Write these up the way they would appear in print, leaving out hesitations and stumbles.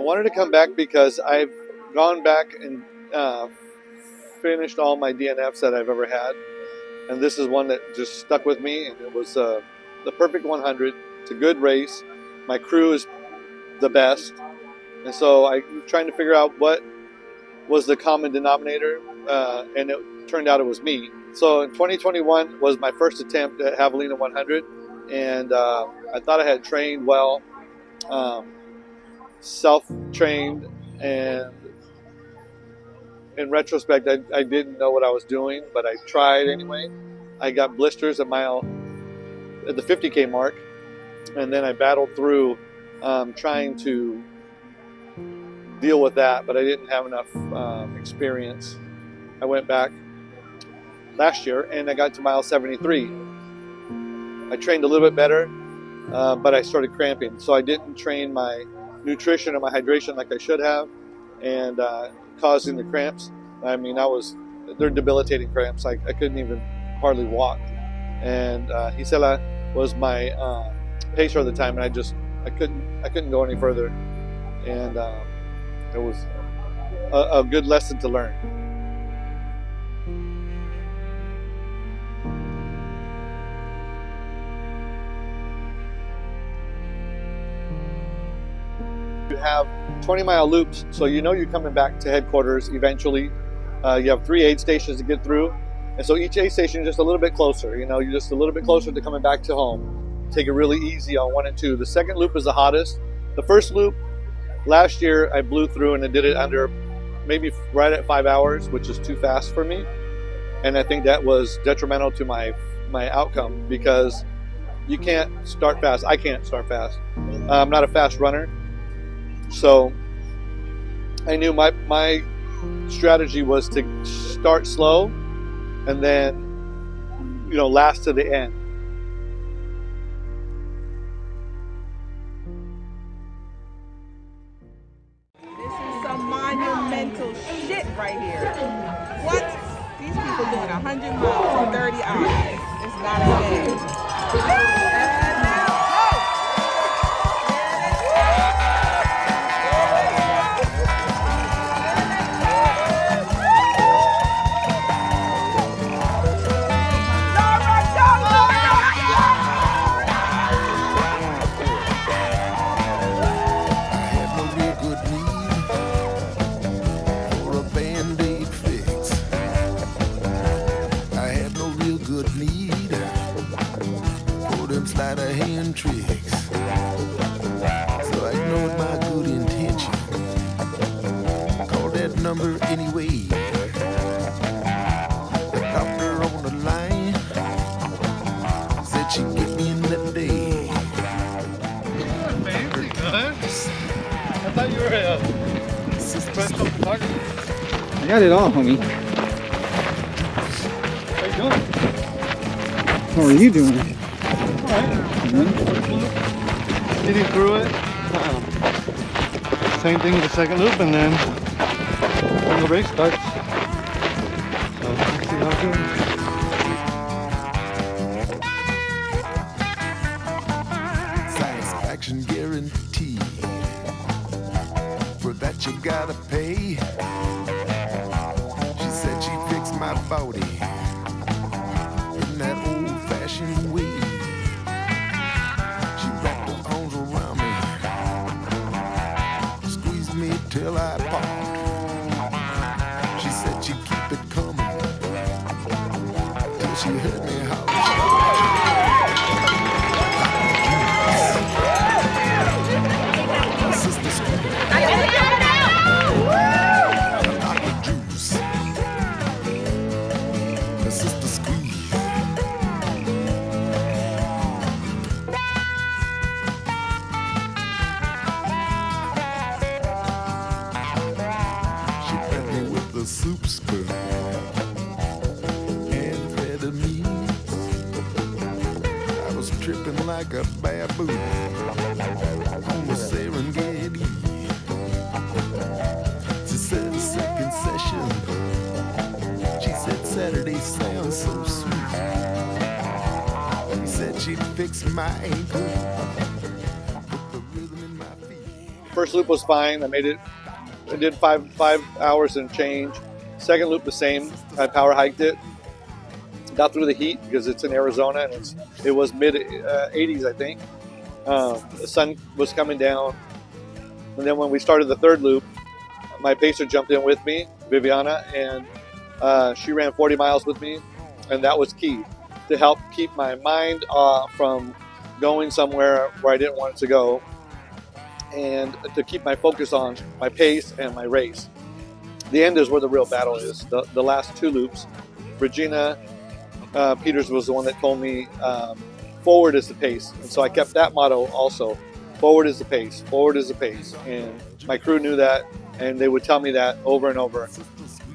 wanted to come back because I've gone back and finished all my DNFs that I've ever had, and this is one that just stuck with me, and it was the perfect 100. It's a good race. My crew is the best, and so I'm trying to figure out what was the common denominator, and it turned out it was me. So in 2021 was my first attempt at Javelina 100, and I thought I had trained well, self-trained, and in retrospect, I didn't know what I was doing, but I tried anyway. I got blisters at the 50K mark, and then I battled through trying to deal with that, but I didn't have enough experience. I went back last year and I got to mile 73. I trained a little bit better, but I started cramping, so I didn't train my nutrition or my hydration like I should have, and causing the cramps. I mean, they're debilitating cramps. I couldn't even hardly walk. And Gisela was my pacer at the time, and I couldn't go any further. And it was a good lesson to learn. You have 20-mile loops, so you know you're coming back to headquarters eventually. You have 3 aid stations to get through, and so each aid station is just a little bit closer. You know, you're just a little bit closer to coming back to home. Take it really easy on 1 and 2. The second loop is the hottest. The first loop, last year I blew through and I did it under maybe right at 5 hours, which is too fast for me, and I think that was detrimental to my outcome, because you can't start fast. I can't start fast. I'm not a fast runner. So I knew my strategy was to start slow and then, last to the end. This is some monumental shit right here. What? These people doing 100 miles in 30 hours. It's not a day. Sleight of hand tricks, so I ignored my good intention. Called that number anyway. The doctor on the line said she'd get me in that day. Fancy, cuz. I thought you were a professional photographer. I got it all, homie. How you doing? How are you doing? Getting through it. Same thing with the second loop, and then when the race starts. So let's see how it goes. Satisfaction guaranteed. For that you gotta pay. She said she'd fix my body in that old-fashioned way. Till I popped. She said she'd keep it coming till she heard me holler. Sister scream. Dr. Juice. The sister squeeze. The soup spoon and amphetamines. I was tripping like a baboon on the Serengeti. She said second session. She said Saturday sounds so sweet. She said she'd fix my ankle with the rhythm in my feet. First loop was fine. I made it. I did 5 hours and change. Second loop the same. I power hiked it. Got through the heat because it's in Arizona and it was mid 80s, I think. The sun was coming down, and then when we started the third loop, my pacer jumped in with me, Viviana, and she ran 40 miles with me, and that was key to help keep my mind from going somewhere where I didn't want it to go, and to keep my focus on my pace and my race. The end is where the real battle is. The last two loops, Regina Peters was the one that told me forward is the pace, and so I kept that motto also. Forward is the pace, forward is the pace, and my crew knew that, and they would tell me that over and over,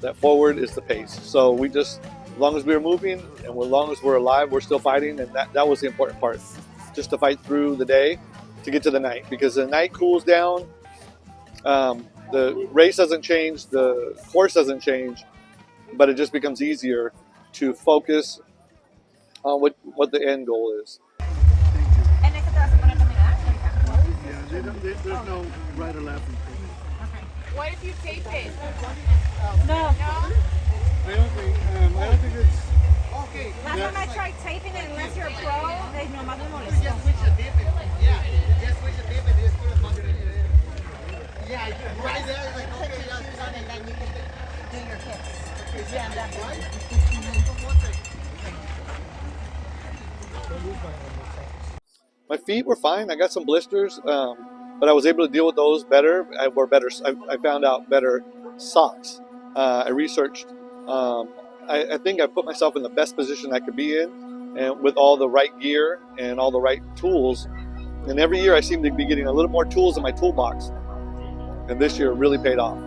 that forward is the pace. So we just, as long as we were moving and as long as we're alive, we're still fighting, and that was the important part, just to fight through the day to get to the night, because the night cools down, the race doesn't change, the course doesn't change, but it just becomes easier to focus on what the end goal is. Yeah, there's no right or left. What if you tape it? No. I don't think it's Okay. Last time I tried taping it, unless you're a pro, they nomás me molestó. Just switch the dip and just switch the dip and just put a bucket in it. Yeah, right there is like okay, just on and then you can do your kicks. Yeah, that's right. My feet were fine. I got some blisters, but I was able to deal with those better. I found out better socks. I researched. I think I put myself in the best position I could be in, and with all the right gear and all the right tools. And every year I seem to be getting a little more tools in my toolbox. And this year it really paid off.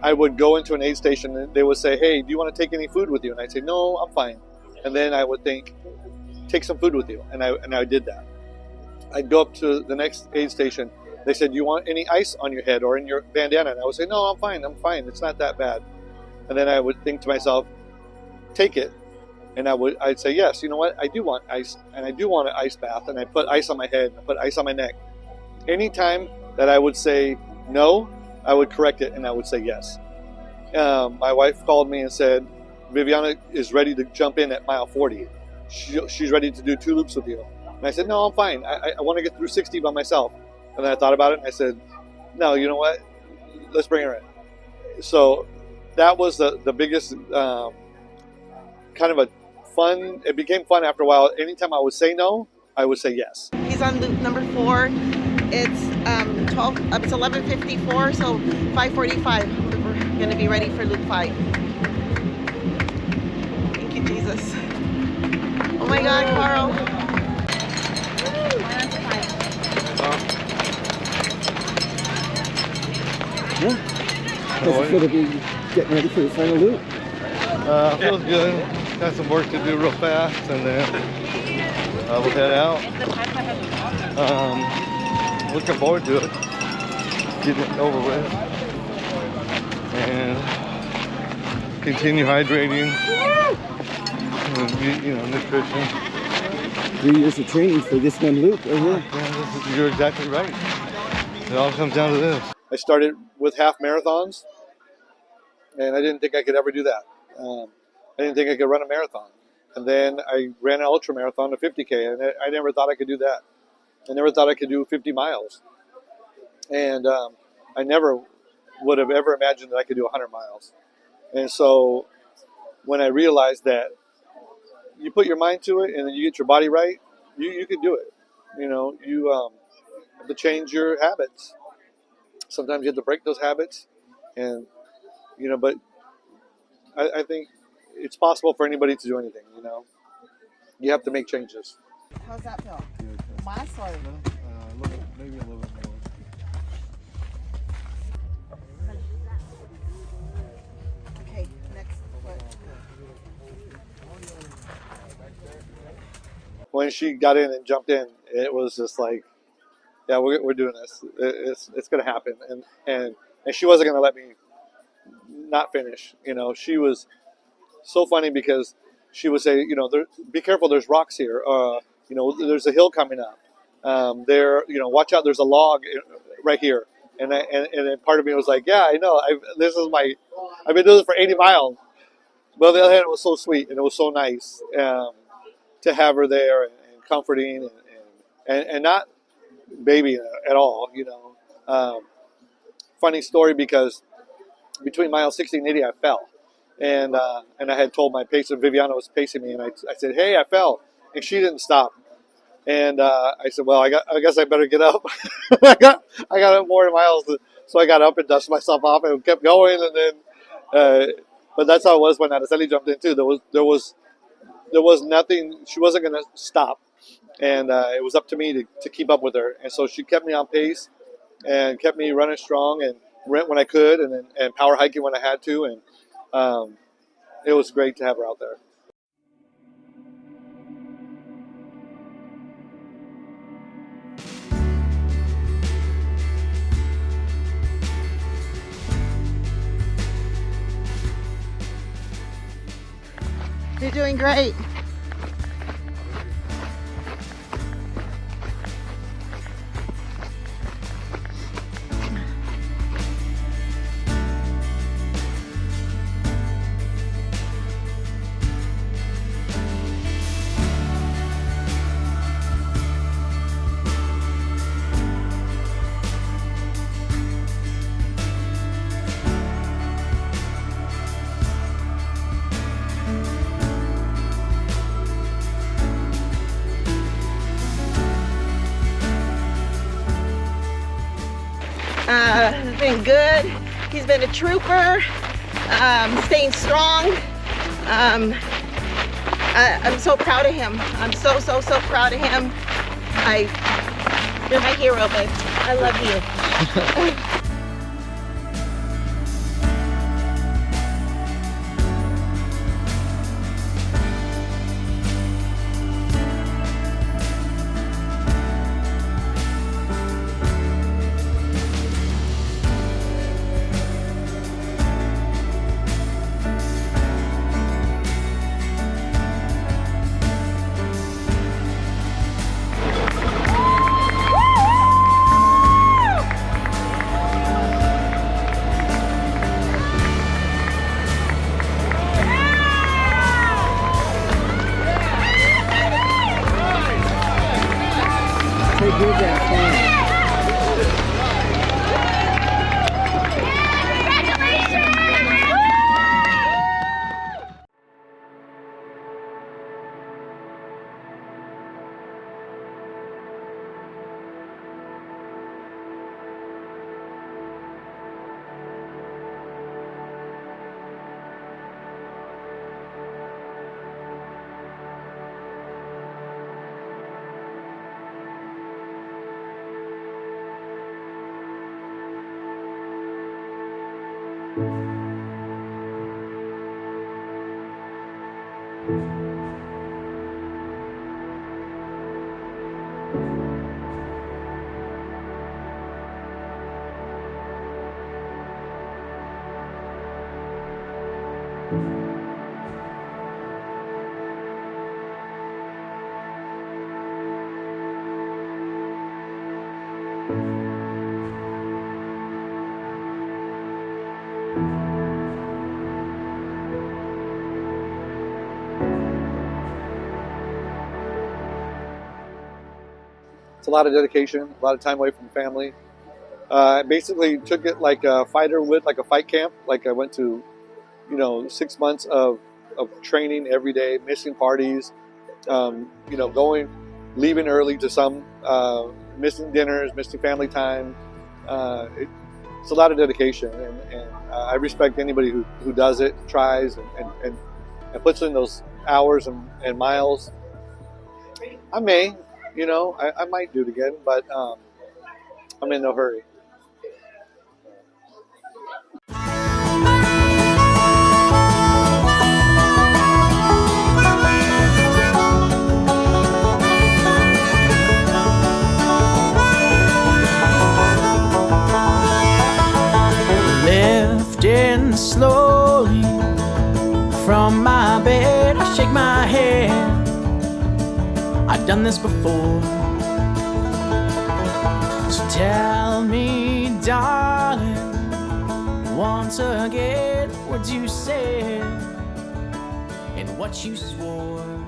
I would go into an aid station and they would say, "Hey, do you want to take any food with you?" And I'd say, "No, I'm fine." And then I would think, "Take some food with you." And I did that. I'd go up to the next aid station. They said, "Do you want any ice on your head or in your bandana?" And I would say, "No, I'm fine. It's not that bad." And then I would think to myself, "Take it." And I'd say, "Yes, you know what? I do want ice, and I do want an ice bath." And I put ice on my head, I put ice on my neck. Anytime that I would say no, I would correct it and I would say yes. My wife called me and said, "Viviana is ready to jump in at mile 40. She's ready to do 2 loops with you." And I said, "No, I'm fine. I want to get through 60 by myself." And then I thought about it and I said, "No, you know what? Let's bring her in." So that was the biggest kind of a fun. It became fun after a while. Anytime I would say no, I would say yes. He's on loop number 4. It's 11:54, so 5:45. We're gonna be ready for loop 5. Thank you, Jesus. Oh my God, Carl. Yeah. How's it feel to be getting ready for your final loop? Feels good. Got some work to do real fast, and then we'll head out. Looking forward to it. Getting it over with. And continue hydrating. And, nutrition. 3 years of training for this one loop right here. Yeah, you're exactly right. It all comes down to this. I started with half marathons, and I didn't think I could ever do that. I didn't think I could run a marathon. And then I ran an ultra marathon, a 50K, and I never thought I could do that. I never thought I could do 50 miles. And I never would have ever imagined that I could do 100 miles. And so when I realized that you put your mind to it and then you get your body right, you can do it. You have to change your habits. Sometimes you have to break those habits. And, but I think it's possible for anybody to do anything, You have to make changes. How's that feel? Más or? Maybe a little bit more. Okay, next foot. When she got in and jumped in, it was just like, yeah, we're doing this. It's going to happen. And she wasn't going to let me not finish. She was so funny because she would say, be careful, there's rocks here. There's a hill coming up. Watch out, there's a log right here. And then part of me was like, yeah, I know. I've been doing this for 80 miles. But on the other hand, it was so sweet and it was so nice to have her there and comforting and not baby at all. Funny story because between mile 60 and 80, I fell. And I had told my pacer, Viviana was pacing me, and I said, hey, I fell. And she didn't stop. And I said, well, I guess I better get up. I got more miles, so I got up and dusted myself off and kept going. And then, but that's how it was when Araceli jumped in too. There was nothing. She wasn't going to stop, and it was up to me to keep up with her. And so she kept me on pace and kept me running strong and went when I could, and power hiking when I had to, and it was great to have her out there. You're doing great. It's been good. He's been a trooper, staying strong. I'm so proud of him. I'm so proud of him. You're my hero, babe. I love you. Take yours out, fine. It's a lot of dedication, a lot of time away from family. I basically took it like a fighter would, like a fight camp. Like I went to, 6 months of training every day, missing parties, leaving early to some, missing dinners, missing family time. It's a lot of dedication, and I respect anybody who does it, tries, and puts in those hours and miles. I may, I might do it again, but I'm in no hurry. Lifting slowly from my bed, I shake my head. I've done this before. So tell me, darling, once again, what you said and what you swore.